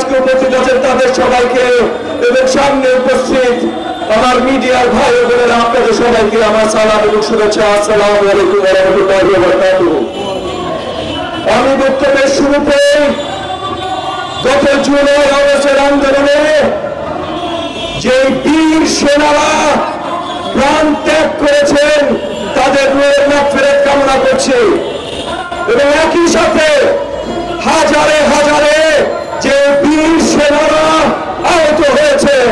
আজকে উপস্থিত আছেন তাদের সবাইকে এবং সামনে উপস্থিত আমার মিডিয়ার ভাই ও বোনেরা আপনাদের সবাইকে আমার সালাম এবং শুভেচ্ছা। আসসালামু আলাইকুম ওয়া রাহমাতুল্লাহি ওয়া বারাকাতুহু। আমি বক্তব্যের শুরুতে গত জুলাই আগস্টের আন্দোলনে যে বীর সেনারা প্রাণ ত্যাগ করেছেন তাদের রুহের মাগফিরাত কামনা করছি এবং একই সাথে হাজারে হাজারে যে বীর সেনারা আহত হয়েছেন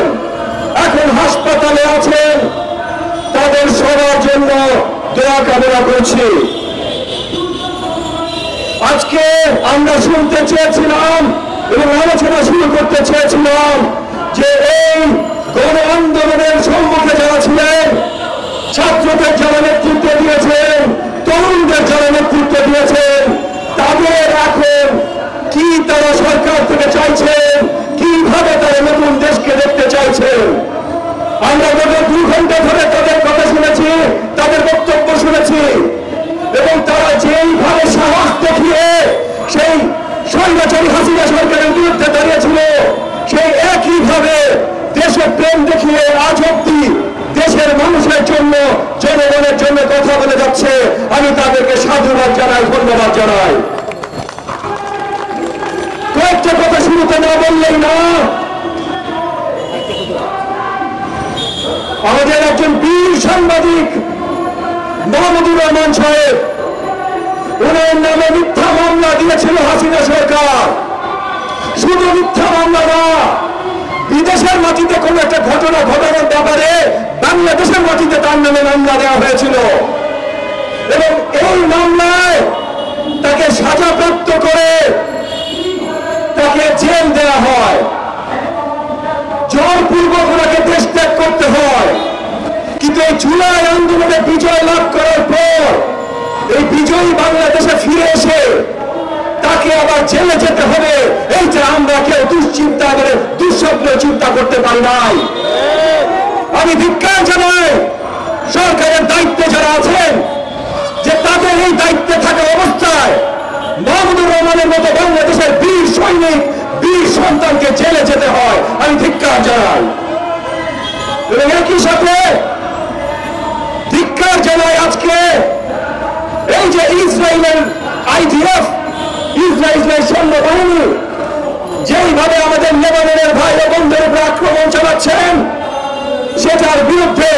এখন হাসপাতালে আছেন তাদের সবার জন্য দোয়া কামনা করছি। আজকে আমরা শুনতে চেয়েছিলাম এবং আলোচনা শুরু করতে চেয়েছিলাম যে এই গণ আন্দোলনের সম্মুখে যারা ছিলেন, ছাত্রদের যারা নেতৃত্ব দিয়েছেন, তরুণদের যারা নেতৃত্ব দিয়েছেন, তাদের এখন কি তারা সরকার থেকে চাইছেন, কিভাবে তারা নতুন দেশকে দেখতে চাইছেন। আমরা গত 2 ঘন্টা ধরে তাদের কথা শুনেছি, তাদের বক্তব্য শুনেছি এবং তারা যেইভাবে সাহস দেখিয়ে সেই স্বৈরাচারী হাসিনা সরকারের বিরুদ্ধে দাঁড়িয়েছিল, সেই একইভাবে দেশপ্রেম দেখিয়ে আজ অব্দি দেশের মানুষের জন্য, জনগণের জন্য কথা বলে যাচ্ছে। আমি তাদেরকে সাধুবাদ জানাই, ধন্যবাদ জানাই। কয়েকটা কথা শুরুতে না বললেই না, আমাদের একজন বীর সাংবাদিক মাহমুদুর রহমান সাহেব, ওনার নামে মিথ্যা মামলা দিয়েছিল হাসিনা সরকার। শুধু মিথ্যা মামলা না, বিদেশের মাটিতে কোন একটা ঘটনা ঘটানোর ব্যাপারে বাংলাদেশের মাটিতে তার নামে মামলা দেওয়া হয়েছিল এবং এই মামলায় তাকে সাজাপ্রাপ্ত করে তাকে জেল দেওয়া হয়, জোরপূর্বক ওনাকে দেশ ত্যাগ করতে হয়। কিন্তু এই জুলাই আন্দোলনে বিজয় লাভ করার পর এই বিজয়ী বাংলাদেশে ফিরে এসে তাকে আবার জেলে যেতে হবে, এইটা আমরা কেউ দুশ্চিন্তা করে দুঃস্বপ্ন চিন্তা করতে পারি নাই। আমি ধিক্কার জানাই সরকারের দায়িত্বে যারা আছেন যে তাদের এই দায়িত্বে থাকা অবস্থায় মাহমুদুর রহমানের মতো বাংলাদেশের বীর সৈনিক, বীর সন্তানকে জেলে যেতে হয়। আমি ধিক্কার জানাই এবং একই সাথে ধিক্কার জানাই আজকে এই যে ইসরায়েলের IDF, ইসরায়েলের সৈন্যবাহিনী যেইভাবে আমাদের লেবাননের ভাই ও বন্ধুদের উপর আক্রমণ চালাচ্ছেন, সেটার বিরুদ্ধে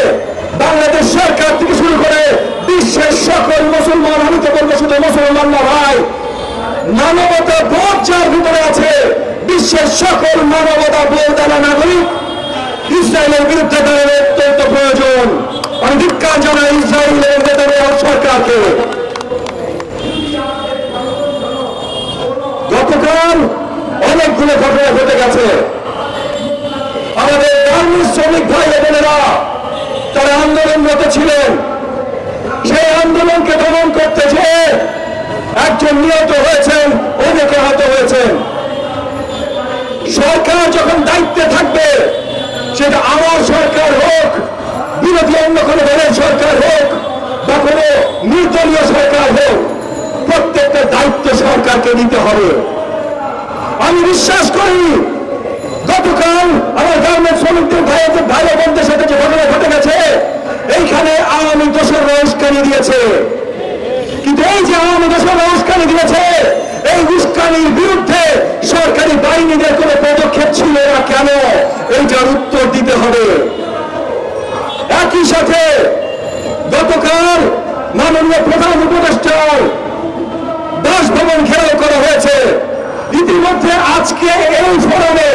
বাংলাদেশ সরকার থেকে শুরু করে বিশ্বের সকল মুসলমান, আমি তো বলবো শুধু মুসলমান না ভাই, মানবতা বোধ যার ভিতরে আছে, বিশ্বের সকল মানবতা বোধওয়ালা নাগরিক ইসরায়েলের বিরুদ্ধে দাঁড়ানো অত্যন্ত প্রয়োজন। আমি ধিক্কার জানাই ইসরায়েলের নেতানিয়াহু সরকারকে। গতকাল অনেকগুলো ঘটনা ঘটে গেছে। আমাদের গার্মেন্টস শ্রমিক ভাই বোনেরা তারা আন্দোলনরত ছিলেন, সেই আন্দোলনকে দমন করতে যেয়ে একজন নিহত হয়েছেন, অনেকে আহত হয়েছেন। সরকার যখন দায়িত্বে থাকবে, সেটা আমার সরকার হোক, বিরোধী অন্য কোনো দলের সরকার হোক বা কোনো নির্দলীয় সরকার হোক, প্রত্যেকটা দায়িত্ব সরকারকে নিতে হবে। আমি বিশ্বাস করি গতকাল আমার গার্মেন্টস শ্রমিকদের ভাই বোনদের সাথে যে ঘটনা ঘটে গেছে, এইখানে আওয়ামী দোসররা উস্কানি দিয়েছে। কিন্তু এই যে আওয়ামী দোসররা উস্কানি দিয়েছে, এই উস্কানির বিরুদ্ধে সরকারি বাহিনীদের কোনো পদক্ষেপ ছিল না কেন, এইটার উত্তর দিতে হবে। একই সাথে গতকাল মাননীয় প্রধান উপদেষ্টার বাসভবন ঘেরাও করা হয়েছে। ইতিমধ্যে আজকে এই ফোরামে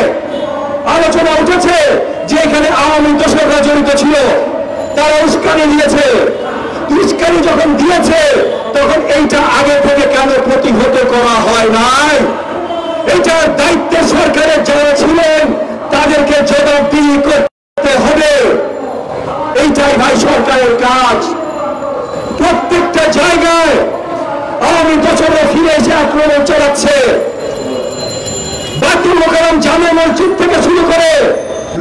আলোচনা উঠেছে যে এখানে আওয়ামী দোসররা জড়িত ছিল, তারা উস্কানি দিয়েছে। উস্কানি যখন দিয়েছে তখন এইটা আগে থেকে কেন প্রতিহত করা হয় নাই? এইটার দায়িত্বে সরকারের যারা ছিলেন তাদেরকে জবাবদিহি করতে হবে। এইটাই ভাই সরকারের কাজ। প্রত্যেকটা জায়গায় আওয়ামী দোসররা ফিরে এসে আক্রমণ চালাচ্ছে। বায়তুল মোকাররম জামে মসজিদ থেকে শুরু করে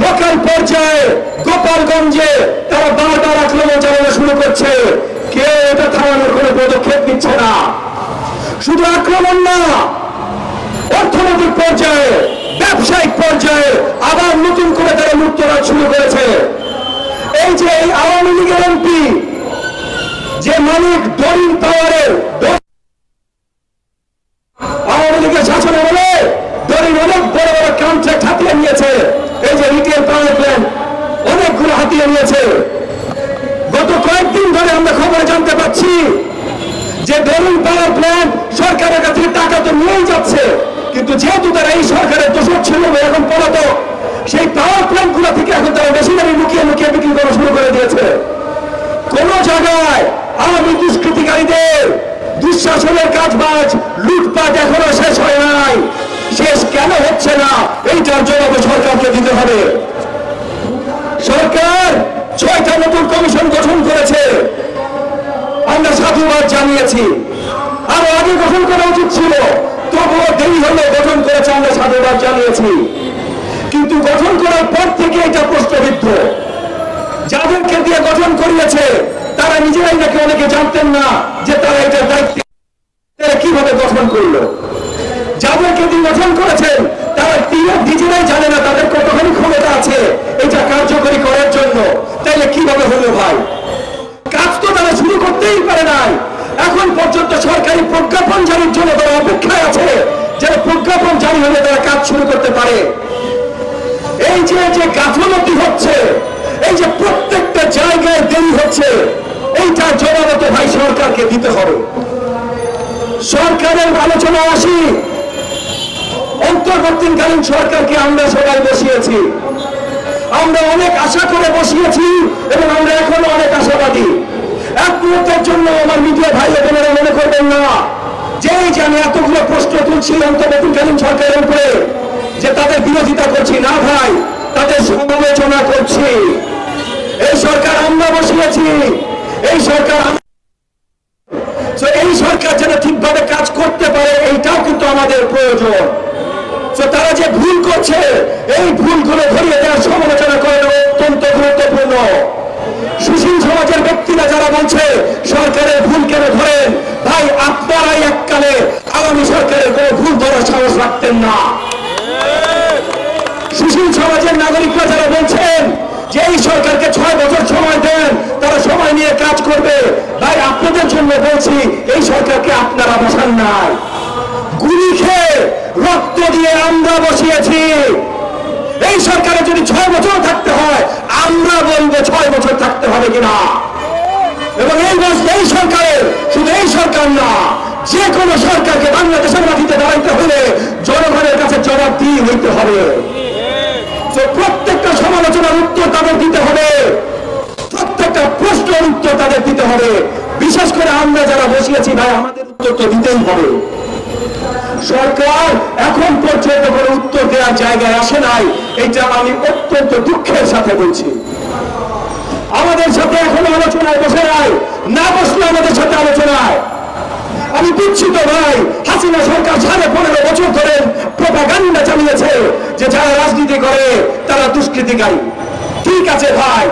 লোকাল পর্যায়ে গোপালগঞ্জে তারা বারবার আক্রমণ চালানো শুরু করছে। কেউ এটা থামানোর কোনো পদক্ষেপ নিচ্ছে না। শুধু আক্রমণ না, অর্থনৈতিক পর্যায়ে ব্যবসা এমপি যে মালিক ডরিন পাওয়ারের আওয়ামী লীগের শাসনে বলে ডরিন অনেক বড় বড় কন্ট্রাক্ট হাতিয়ে নিয়েছে। এই যে রিটেল পাওয়ার প্ল্যান্ট অনেকগুলো হাতিয়ে নিয়েছে। গত কয়েকদিন ধরে আমরা খবরে জানতে পাচ্ছি যে ডরিন পাওয়ার প্ল্যান্ট সরকারের কাছে টাকা তো নিয়েই যাচ্ছে, কিন্তু যেহেতু তারা এই সরকারের দোষর ছিল এখন পলাতক, সেই পাওয়ার প্ল্যান্ট গুলো থেকে এখন তারা বেশি দামে লুকিয়ে লুকিয়ে বিক্রি করা শুরু করে দিয়েছে। কোন জায়গায় আওয়ামী দুষ্কৃতিকারীদের দুঃশাসনের কাজবাজ লুটপাট এখনো শেষ হয় নাই। শেষ কেন হচ্ছে না এইটার জবাব সরকারকে দিতে হবে। সরকার 6টা নতুন কমিশন গঠন করেছে, আমরা সাধুবাদ জানিয়েছি। আরো আগে গঠন করা উচিত ছিল, তবুও দেরি হলে গঠন করেছে, আমরা সাধুবাদ জানিয়েছি। কিন্তু গঠন করার পর থেকে এটা প্রশ্নবিদ্ধ। যাদেরকে দিয়ে গঠন করিয়েছে তারা নিজেরাই নাকি অনেকে জানতেন না যে তারা এটার দায়িত্ব কিভাবে গঠন করলো। যাদেরকে দিয়ে গঠন করেছেন তারা নিজেরাই জানে না তাদের কতখানি ক্ষমতা আছে এটা কার্যকরী করার জন্য। তাইলে কিভাবে হলো ভাই? কাজ তো তারা শুরু করতেই পারে নাই। এখন পর্যন্ত সরকারি প্রজ্ঞাপন জারির জন্য তারা অপেক্ষায় আছে, যারা প্রজ্ঞাপন জারি হলে তারা কাজ শুরু করতে পারে। এই যে গাফলতি হচ্ছে, এই যে প্রত্যেকটা জায়গায় দেরি হচ্ছে, এইটার জবাব তো ভাই সরকারকে দিতে হবে। সরকারের আলোচনা আসি, অন্তর্বর্তীকালীন সরকারকে আমরা সবাই বসিয়েছি, আমরা অনেক আশা করে বসিয়েছি এবং আমরা এখনো অনেক আশাবাদী। এক মুহূর্তের জন্য আমার মিডিয়া ভাই বোনেরা মনে করবেন না যে আমি এতগুলো প্রশ্ন তুলছি অন্তর্বর্তীকালীন সরকারের উপরে যে তাদের বিরোধিতা করছি, না ভাই, তাদের সমালোচনা করছি। এই সরকার আমরা বসিয়েছি, এই সরকার যেন ঠিকভাবে কাজ করতে পারে এইটাও কিন্তু আমাদের প্রয়োজন। তারা যে ভুল করছে এই ভুলগুলো ধরিয়ে দেওয়ার সমালোচনা করানো অত্যন্ত গুরুত্বপূর্ণ। সুশীল সমাজের ব্যক্তিরা যারা বলছে সরকারের ভুল কেন ধরেন, ভাই আপনারাই এককালে আগামী সরকারের কোনো ভুল ধরার সাহস রাখতেন না। সুশীল সমাজের নাগরিকরা যারা বলছেন যে এই সরকারকে 6 বছর সময় দেন, তারা সময় নিয়ে কাজ করবে, ভাই আপনাদের জন্য বলছি এই সরকারকে আপনারা বসান নাই, গুলি খেয়ে রক্ত দিয়ে আমরা বসিয়েছি। এই সরকারে যদি 6 বছর থাকতে হয় আমরা বলবো 6 বছর থাকতে হবে কিনা। এবং এই সরকারের শুধু এই সরকার না, যে কোনো সরকারকে বাংলাদেশের মাটিতে দাঁড়াইতে হলে জনগণের কাছে জবাবদিহি হইতে হবে। প্রত্যেকটা সমালোচনার উত্তর তাদের দিতে হবে, প্রত্যেকটা প্রশ্নের উত্তর তাদের দিতে হবে। বিশেষ করে আমরা যারা বসিয়েছি ভাই আমাদের উত্তর তো দিতেই হবে। সরকার এখন পর্যন্ত কোনো উত্তর দেওয়ার জায়গায় আসে নাই, এটা আমি অত্যন্ত দুঃখের সাথে বলছি। আমাদের সাথে এখনো আলোচনায় বসে নাই, না বসলে আমাদের সাথে আলোচনায়। আমি দুঃখিত ভাই, হাসিনা সরকার 15.5 বছর ধরে প্রোপাগান্ডা চালিয়েছে যে যারা রাজনীতি করে তারা দুষ্কৃতিকারী। ঠিক আছে ভাই,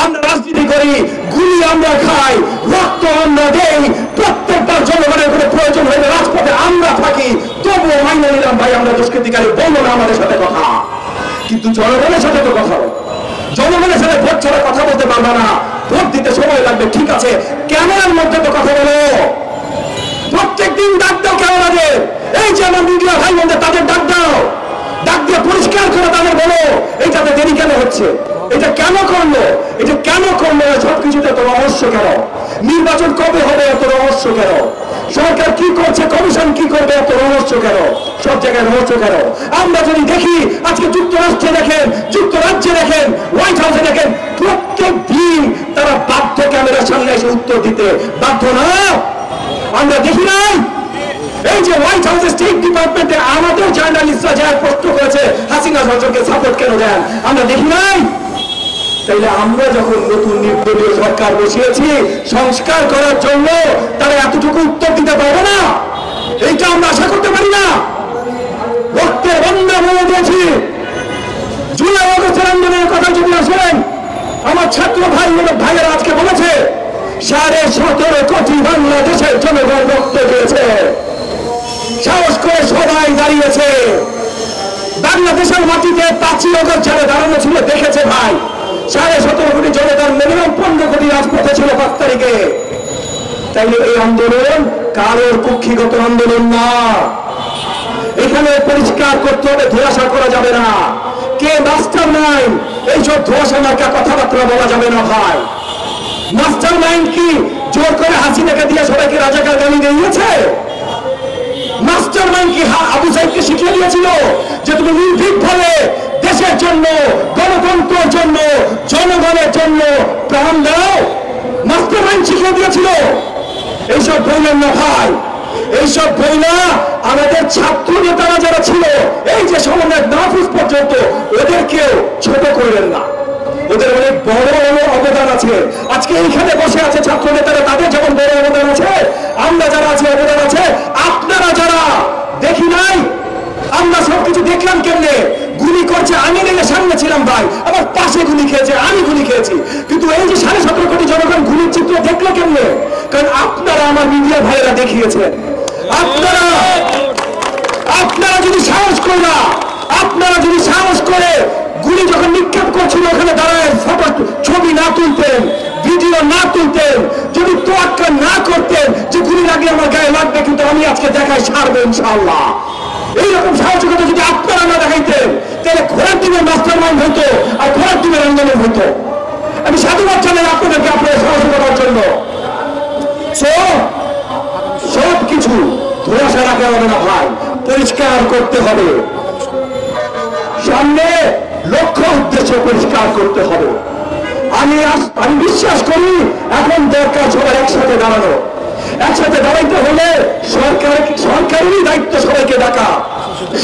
আমরা রাজনীতি করি, গুলি আমরা খাই, রক্ত আমরা দেই, প্রত্যেকবার জনগণের কোনো প্রয়োজন হলে রাজপথে আমরা থাকি, তবুও মাইনে নিলাম ভাই আমরা দুষ্কৃতিকারী, বলবো না আমাদের সাথে কথা। কিন্তু জনগণের সাথে তো কথা বলো, জনগণের সাথে ভোট ছাড়া কথা বলতে পারবে না, ভোট দিতে সময় লাগবে। ঠিক আছে, ক্যামেরার মধ্যে তো কথা বলো, প্রত্যেকদিন ডাক দাও ক্যামেরাকে। এই যে আমার মিডিয়া ভাই বোনদের তাদের ডাক দাও, ডাক দিয়ে পরিষ্কার করে তাদের বলো এইটাতে দেরি কেন হচ্ছে, এটা কেন করলো, এটা কেন করলো, সবকিছুতে এত রহস্য কেন, নির্বাচন কবে হবে এত রহস্য কেন, সরকার কি করছে, কমিশন কি করবে এত রহস্য কেন, সব জায়গায় রহস্য কেন। আমরা যদি দেখি আজকে যুক্তরাষ্ট্রে দেখেন, যুক্তরাজ্যে দেখেন, হোয়াইট হাউসে দেখেন, প্রত্যেক দিন তারা বাধ্য ক্যামেরার সামনে এসে উত্তর দিতে বাধ্য না। আমরা দেখি নাই এই যে হোয়াইট হাউসের স্টেট ডিপার্টমেন্টে আমাদের জার্নালিস্টরা যা প্রশ্ন করেছে হাসিনা সরকারকে সাপোর্ট কেন দেন, আমরা দেখি নাই। তাইলে আমরা যখন নতুন নির্দলীয় সরকার বসিয়েছি সংস্কার করার জন্য, তারা এতটুকু উত্তর দিতে পারবে না, এইটা আমরা আশা করতে পারি না। রক্তের বন্যা বলে দিয়েছি। জুলাই আগস্টের আন্দোলনের কথা যদি আসেন, আমার ছাত্র ভাইয়েরা আজকে বলেছে 17.5 কোটি বাংলাদেশের জনগণ রক্ত দিয়েছে, সাহস করে সবাই দাঁড়িয়েছে। বাংলাদেশের মাটিতে 5ই আগস্ট যারা দাঁড়ানো ছিল দেখেছে ভাই, 17.5 কোটি জনতার মিনিমাম 15 কোটি রাজপথে ছিল 5 তারিখে। তাইলে এই আন্দোলন কারোর কুক্ষিগত আন্দোলন না। এখানে পরিষ্কার করতে হবে, ধোঁয়াশা করা যাবে না। কে মাস্টার মাইন্ড এইসব ধোঁয়াশা মার্কা কথাবার্তা বলা যাবে না ভাই। মাস্টার মাইন্ড কি জোর করে হাসিনাকে দিয়ে সবাইকে রাজাকার গালি দিয়েছে? মাস্টার মাইন্ড কি আবু সাইদকে শিখিয়ে দিয়েছিল যে তুমি নির্ভীক ভাবে দেশের জন্য, গণতন্ত্রের জন্য, জনগণের জন্য প্রাণ দাও? মাস্টার মাইন্ড শিখিয়ে দিয়েছিল? এইসব বললেন না ভাই, এইসব বই না। আমাদের ছাত্র নেতারা যারা ছিল, এই যে সমন্বয় মাহফুজ পর্যন্ত, ওদেরকেও ছোট করবেন না। ওদের অনেক বড় অবদান আছে। আজকে এইখানে বসে আছে ছাত্র নেতারা, তাদের যেমন বড় অবদান আছে, আমরা যারা আছি অবদান আছে। আপনারা যারা দেখি নাই, আমরা সবকিছু দেখলাম কেমনে গুলি করছে। আমি নেমে সামনে ছিলাম ভাই, আমার পাশে গুলি খেয়েছে, আমি গুলি খেয়েছি। কিন্তু এই যে 17.5 কোটি জনগণ গুলির চিত্র দেখলো কেমনে? কারণ আপনারা আমার মিডিয়া ভাইয়েরা দেখিয়েছেন। আপনারা যদি সাহস করে না, আপনারা যদি সাহস করে গুলি যখন নিক্ষেপ করছিল ওখানে দাঁড়ায় ফটো ছবি না তুলতেন, ভিডিও না তুলতেন, যদি তোয়াক্কা না করতেন যে গুলি লাগলে আমার গায়ে লাগবে কিন্তু আমি আজকে দেখাই ছাড়বো ইনশাআল্লাহ, এইরকম সাহসিকতা যদি আপনারা না দেখাইতেন, তাহলে ঘোড়ার দিনের মাস্টার মাইন্ড হইতো আর ঘোড়ার দিনের আন্দোলন হইতো। আমি সাধুবাদ জানাই আপনাদেরকে আপনাদের সাহসিকতার জন্য। সব কিছু ধোঁয়াশা রাখা হবে না ভাই, পরিষ্কার করতে হবে। সামনে লক্ষ্য উদ্দেশ্য পরিষ্কার করতে হবে। আমি বিশ্বাস করি এখন দরকার সবাই একসাথে দাঁড়ানো। একসাথে দাঁড়াইতে হলে সরকারেরই দায়িত্ব সবাইকে ডাকা,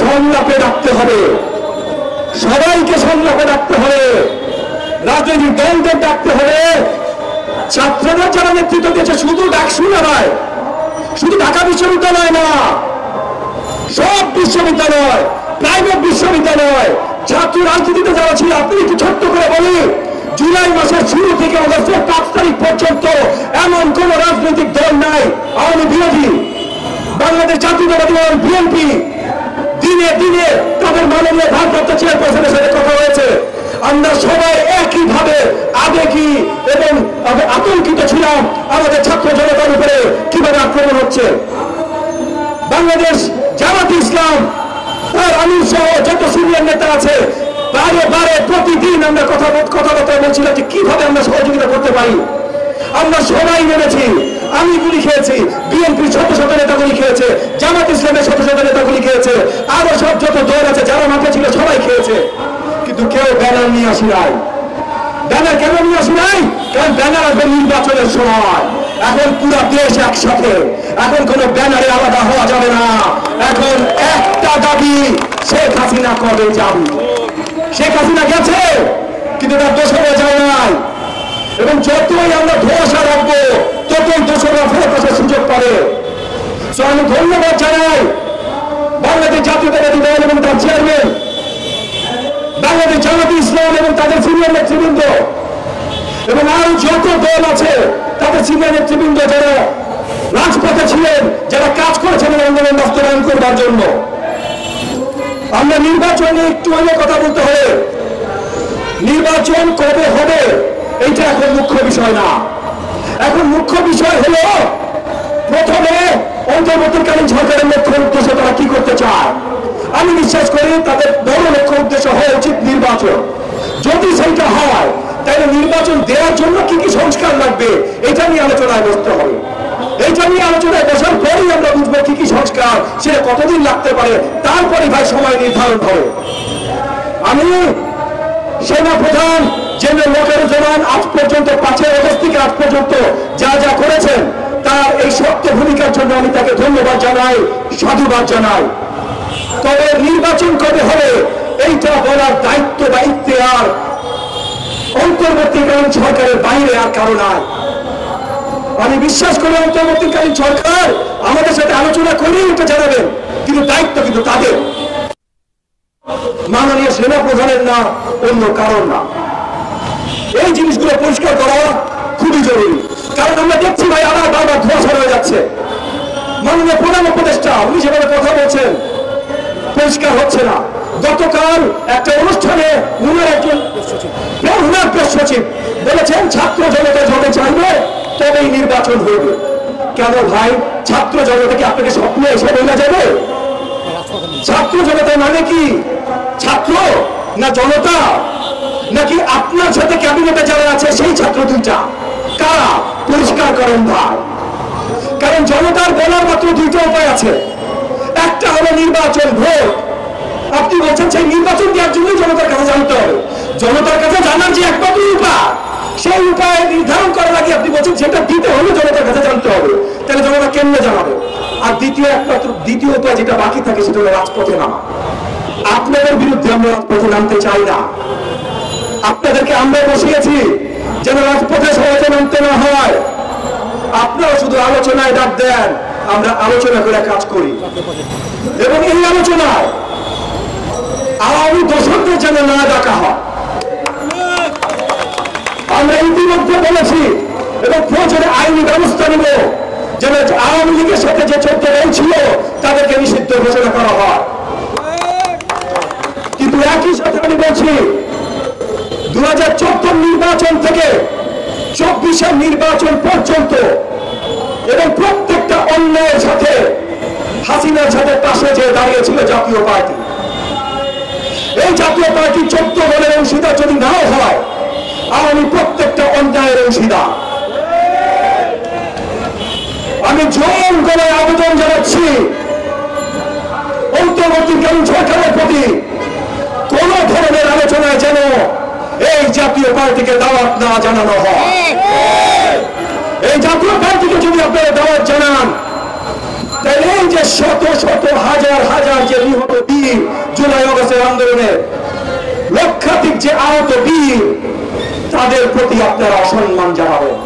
সংলাপে ডাকতে হবে, সবাইকে সংলাপে ডাকতে হবে, রাজনৈতিক দলদের ডাকতে হবে। ছাত্ররা যারা নেতৃত্ব দিয়েছে শুধু ডাকসু না ভাই, শুধু ঢাকা বিশ্ববিদ্যালয় না, সব বিশ্ববিদ্যালয়, প্রাইভেট বিশ্ববিদ্যালয়, ছাত্র রাজনীতিতে যারা ছিল, আপনি একটু ছোট্ট করে বলি, জুলাই মাসের শুরু থেকে অগস্টের 5 তারিখ পর্যন্ত এমন কোন রাজনৈতিক দল নাই আওয়ামী বিরোধী, বাংলাদেশ জাতীয়তাবাদী দল বিএনপি, দিনে দিনে তাদের মাননীয় ভারপ্রাপ্ত চেয়ারপারসনের সাথে কথা হয়েছে। আমরা সবাই একইভাবে আবেগী এবং আতঙ্কিত ছিলাম আমাদের ছাত্র জনতার উপরে কিভাবে আক্রমণ হচ্ছে। বাংলাদেশ জামাত ইসলাম তার আমির সহ যত সিনিয়র নেতা আছে, বারে বারে প্রতিদিন আমরা কথাবার্তা বলছিলাম যে কিভাবে আমরা সহযোগিতা করতে পারি। আমরা সবাই নেমেছি, আমি গুলি খেয়েছি, বিএনপির শত শত নেতা গুলি খেয়েছে, জামাত ইসলামের শত শত নেতা গুলি খেয়েছে, আরো সব যত দল আছে যারা মাঠে ছিল সবাই খেয়েছে, কিন্তু কেউ ব্যানার নিয়ে আসি নাই। ব্যানার কেন নিয়ে আসি নাই? কারণ ব্যানার আসবে নির্বাচনের সময়। এখন পুরো দেশ একসাথে, এখন কোনো ব্যানারে আলাদা হওয়া যাবে না। এখন একটা দাবি, শেখ হাসিনা কবে যাবে? শেখ হাসিনা গেছে কিন্তু তার দোষরা যায় নাই, এবং যতই আমরা ধোঁয়াশা রাখবো ততই দোষরা ফেরত আসার সুযোগ পাবে। আমি ধন্যবাদ জানাই বাংলাদেশ জাতীয়তাবাদী দল এবং তার চেয়ারম্যান, বাংলাদেশ জামাত ইসলাম এবং তাদের সিনিয়র নেতৃবৃন্দ, এবং আরো যত দল আছে তাদের সিনিয়র নেতৃবৃন্দ যারা রাজপথে ছিলেন, যারা কাজ করেছেন আন্দোলন বাস্তবায়ন করবার জন্য। আমরা নির্বাচনে একটু হলে কথা বলতে হবে। নির্বাচন কবে হবে এইটা এখন মুখ্য বিষয় না। এখন মুখ্য বিষয় হলো প্রথমে অন্তর্বর্তীকালীন সরকারের লক্ষ্য উদ্দেশ্য তারা কি করতে চায়। আমি বিশ্বাস করি তাদের বড় লক্ষ্য উদ্দেশ্য হওয়া উচিত নির্বাচন। যদি সেইটা হয় তাহলে নির্বাচন দেওয়ার জন্য কি কি সংস্কার লাগবে এটা নিয়ে আলোচনায় বসতে হবে। এইটা নিয়ে আলোচনায় বসার পরেই আমরা বুঝবো কি কি সংস্কার, সেটা কতদিন লাগতে পারে, তারপরে ভাই সময় নির্ধারণ হবে। আমি সেনা প্রধান জেনারেল ওয়াকারুজ্জামান আজ পর্যন্ত 5 আগস্ট থেকে আজ পর্যন্ত যা যা করেছেন তার এই শক্ত ভূমিকার জন্য আমি তাকে ধন্যবাদ জানাই, সাধুবাদ জানাই। তবে নির্বাচন কবে হবে এইটা বলার দায়িত্ব বা ইখতিয়ার অন্তর্বর্তীকালীন সরকারের বাইরে আর কারো নাই। আমি বিশ্বাস করি অন্তর্বর্তীকালীন সরকার আমাদের সাথে আলোচনা করেই এটা জানাবেন, কিন্তু দায়িত্ব কিন্তু তাদের, মাননীয় সেনা প্রধানের না, অন্য কারণ না। এই জিনিসগুলো পরিষ্কার করা খুবই জরুরি, কারণ আমরা দেখছি ভাই আবার বারবার ধোঁয়াশা হয়ে যাচ্ছে। মাননীয় প্রধান উপদেষ্টা উনি সেভাবে কথা বলছেন, পরিষ্কার হচ্ছে না। গতকাল একটা অনুষ্ঠানে উনার একজন প্রেস সচিব বলেছেন ছাত্র জনতা যবে চাইবে তবেই নির্বাচন হবে। কেন ভাই, ছাত্র জনতা কি আপনাকে স্বপ্নে এসে বলা যাবে? ছাত্র জনতা মানে কি ছাত্র না জনতা, নাকি আপনার সাথে ক্যাবিনেটে যারা আছে সেই ছাত্র দুইটা? কারা? পরিষ্কার করেন ভাই। কারণ জনতার বলার মাত্র দুইটা উপায় আছে, একটা হলো নির্বাচন, ভোট। আপনি বলছেন সেই নির্বাচন দেওয়ার জন্যই জনতার কাছে জানতে হবে। জনতার কাছে জানার যে একমাত্র উপায়, সেই উপায় নির্ধারণ করার আগে আপনি বলছেন সেটা দিতে হলে জনতার কাছে জানতে হবে। তাহলে জনতা কেমনে জানাবে? আর দ্বিতীয় উপায় যেটা বাকি থাকে সেটা হলো রাজপথে নামা। আপনাদের বিরুদ্ধে আমরা রাজপথে নামতে চাই না। আপনাদেরকে আমরা বসিয়েছি যেন রাজপথে সহজে নামতে না হয়। আপনারা শুধু আলোচনায় ডাক দেন, আমরা আলোচনা করে কাজ করি। এবং এই আলোচনায় আওয়ামী দোষকদের যেন না ডাকা হয়। আমরা ইতিমধ্যে বলেছি এবং প্রয়োজনে আইনি ব্যবস্থা নিব যেন আওয়ামী লীগের সাথে যে 14 জন ছিল তাদেরকে নিষিদ্ধ ঘোষণা করা হয়। কিন্তু একই সাথে আমি বলছি 2014 নির্বাচন থেকে 24 নির্বাচন পর্যন্ত এবং প্রত্যেকটা অন্যায়ের সাথে হাসিনার সাথে পাশে যে দাঁড়িয়েছিল জাতীয় পার্টি, এই জাতীয় পার্টি 14 দলের অংশীদার যদি নাও হয়, আমি প্রত্যেকটা অন্যায়ের অংশীদার। আমি জোর গলায় আবেদন জানাচ্ছি অন্তর্বর্তীকালীন সরকারের প্রতি, কোন ধরনের আলোচনায় যেন এই জাতীয় পার্টিকে দাওয়াত না জানানো হয়। এই জাতীয় পার্টিকে যদি আপনারা দাওয়াত জানান, তাহলে এই যে শত শত হাজার হাজার যে নিহত বীর জুলাই আগস্টের আন্দোলনে, লক্ষাধিক যে আহত বীর, তাদের প্রতি আপনারা অসম্মান জানাবেন।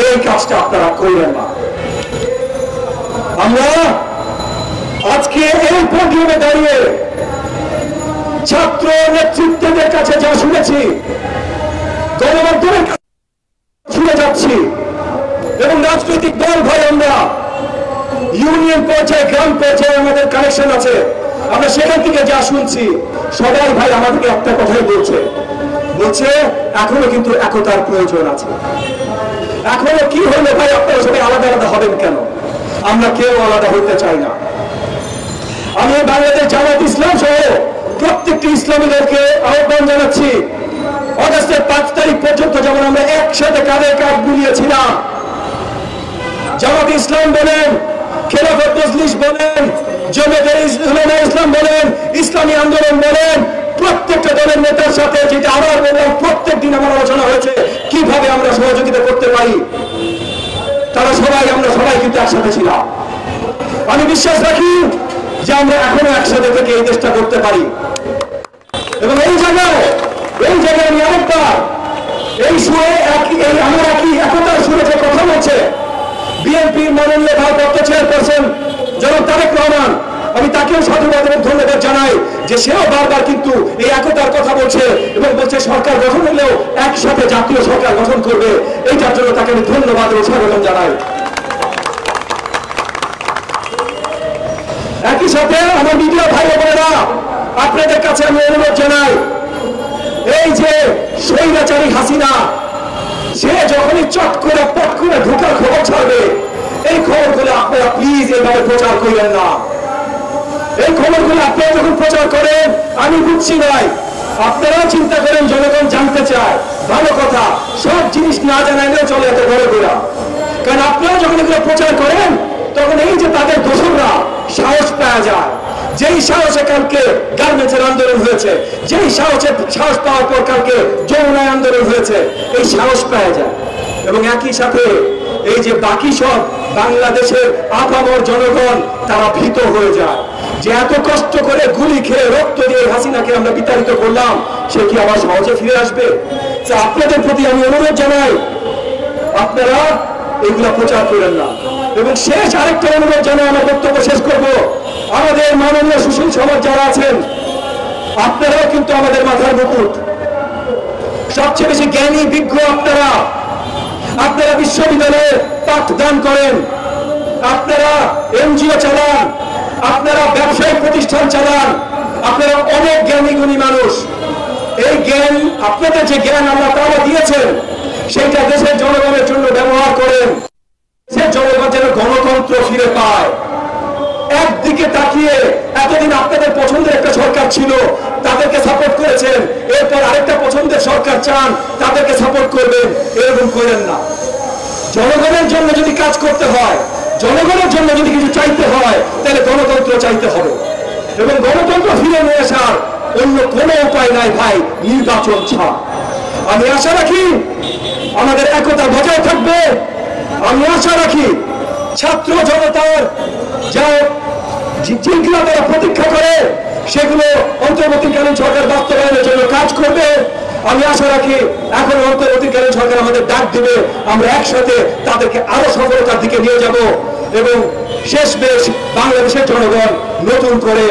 এই কাজটা আপনারা করবেন না। আমরা আজকে এই পোডিয়ামে দাঁড়িয়ে ছাত্র নেতৃত্বদের কাছে যা শুনেছি, গণমাধ্যমের কাছে শুনে যাচ্ছি, এবং রাজনৈতিক দল ভাই আমরা ইউনিয়ন পর্যায়ে, গ্রাম পর্যায়ে আমাদের কানেকশন আছে, আমরা সেখান থেকে যা শুনছি, সবাই ভাই আমাদেরকে একটা কথাই বলছে এখনো কিন্তু একতার প্রয়োজন আছে। এখনো কি হলো ভাই, আপনারা সবাই আলাদা আলাদা হবেন কেন? আমরা কেউ আলাদা হতে চাই না। আমি বাংলাদেশ জামাত ইসলাম সহ প্রত্যেকটি ইসলামী দলকে আহ্বান জানাচ্ছি, আগস্টের 5 তারিখ পর্যন্ত যেমন আমরা একসাথে কাঁধে কাঁধ মিলিয়েছিলাম, জামাত ইসলাম বলেন, খেলাফত মজলিস বলেন, জামায়াতে ইসলাম বলেন, ইসলামী আন্দোলন বলেন, প্রত্যেকটা দলের নেতার সাথে, যেটা আবার বললাম প্রত্যেক দিন আমার আলোচনা হয়েছে কিভাবে আমরা সহযোগিতা করতে পারি, আমরা সবাই কিন্তু একসাথে ছিলাম। আমি বিশ্বাস রাখি যে আমরা এখনো একসাথে থেকে এই দেশটা করতে পারি। এবং এই জায়গায় আমি আরেকবার এই সুরে আমার একই একতার সুরে যে কথা বলছে বিএনপির মাননীয় ভারপ্রাপ্ত চেয়ারপারসন জনাব তারেক রহমান, আমি তাকেও সাধুবাদ এবং ধন্যবাদ জানাই যে সেও বারবার কিন্তু এই একতার কথা বলছে এবং বলছে সরকার গঠন হলেও একসাথে জাতীয় সরকার গঠন করবে। এইটার জন্য তাকে আমি ধন্যবাদ এবং স্বাগতম জানাই। একই সাথে আমার মিডিয়া ভাই বোনেরা, আপনাদের কাছে আমি অনুরোধ জানাই, এই যে স্বৈরাচারী হাসিনা, সে যখনই চট করে পট করে ঢোকার খবর ছাড়বে, এই খবরগুলো আপনারা প্লিজ এইভাবে প্রচার করবেন না। এই খবরগুলো আপনারা যখন প্রচার করেন, আমি বুঝছি নাই, আপনারা চিন্তা করেন জনগণ জানতে চায়, ভালো কথা, সব জিনিস না জানাইলেও চলে এত বড় করে। কারণ আপনারা যখন এগুলো প্রচার করেন, তখন এই যে তাদের দোষররা সাহস পাওয়া যায়, যেই সাহসে কালকে গার্মেন্টসের আন্দোলন হয়েছে, যেই সাহস পাওয়ার পর কালকে যমুনায় আন্দোলন হয়েছে, এই সাহস পাওয়া যায়। এবং একই সাথে এই যে বাকি সব বাংলাদেশের আপামর জনগণ, তারা ভীত হয়ে যায় যে এত কষ্ট করে গুলি খেয়ে রক্ত দিয়ে হাসিনাকে আমরা বিতাড়িত করলাম, সে কি আবার সহজে ফিরে আসবে? আপনাদের প্রতি আমি অনুরোধ জানাই, আপনারা এগুলা প্রচার করেন না। এবং শেষ আরেকটা অনুরোধ জানাই, আমার বক্তব্য শেষ করব, আমাদের মাননীয় সুশীল সমাজ যারা আছেন, আপনারাও কিন্তু আমাদের মাথার মুকুট, সবচেয়ে বেশি জ্ঞানী বিজ্ঞ আপনারা বিশ্ববিদ্যালয়ে পাঠদান করেন, আপনারা এনজিও চালান, আপনারা ব্যবসায়িক প্রতিষ্ঠান চালান, আপনারা অনেক জ্ঞানী গুণী মানুষ। এই জ্ঞান, আপনাদের যে জ্ঞান আল্লাহ তাআলা দিয়েছেন, সেটা দেশের জনগণের জন্য ব্যবহার করেন। সে জনগণ যেন গণতন্ত্র ফিরে পায়। একদিকে তাকিয়ে এতদিন আপনাদের পছন্দের একটা সরকার ছিল, তাদেরকে সাপোর্ট করেছেন, এরপর আরেকটা পছন্দের সরকার চান, তাদেরকে সাপোর্ট করবেন, এরকম করেন না। জনগণের জন্য যদি কাজ করতে হয়, জনগণের জন্য যদি কিছু চাইতে হয়, তাহলে গণতন্ত্র চাইতে হবে। এবং গণতন্ত্র ফিরে নিয়ে আসার অন্য কোনো উপায় নাই ভাই, নির্বাচন ছাড়া। আমি আশা রাখি আমাদের একতা বজায় থাকবে। আমি আশা রাখি ছাত্র জনতার যা যেগুলো তারা প্রতীক্ষা করে, সেগুলো অন্তর্বর্তীকালীন সরকার বাস্তবায়নের জন্য কাজ করবে। আমি আশা রাখি এখন অন্তর্বর্তীকালীন সরকার আমাদের ডাক দিবে, আমরা একসাথে তাদেরকে আরো সফলতার দিকে নিয়ে যাব এবং শেষমেশ বাংলাদেশের জনগণ নতুন করে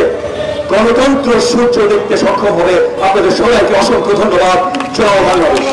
গণতন্ত্র সূর্য দেখতে সক্ষম হবে। আপনাদের সবাইকে অসংখ্য ধন্যবাদ। জয় বাংলাদেশ।